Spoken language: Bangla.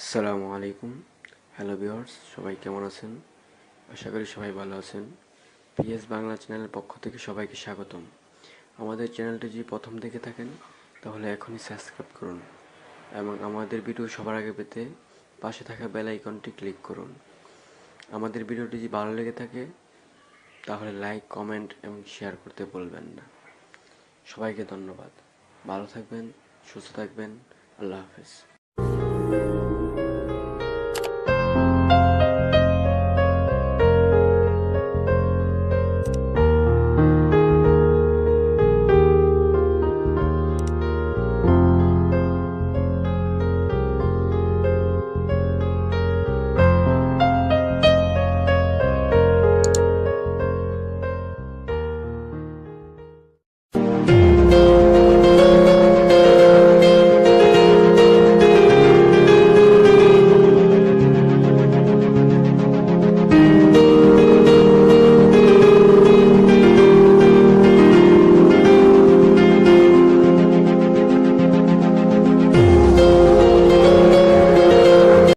আসসালামু আলাইকুম। হ্যালো ভিউয়ার্স, সবাই কেমন আছেন? আশা করি সবাই ভালো আছেন। পিএস বাংলা চ্যানেলের পক্ষ থেকে সবাইকে স্বাগতম। আমাদের চ্যানেলটি যদি প্রথম দেখে থাকেন তাহলে এখনই সাবস্ক্রাইব করুন এবং আমাদের ভিডিও সবার আগে পেতে পাশে থাকা বেল আইকনটি ক্লিক করুন। আমাদের ভিডিওটি যদি ভালো লেগে থাকে তাহলে লাইক, কমেন্ট এবং শেয়ার করতে ভুলবেন না। সবাইকে ধন্যবাদ। ভালো থাকবেন, সুস্থ থাকবেন। আল্লাহ হাফেজ।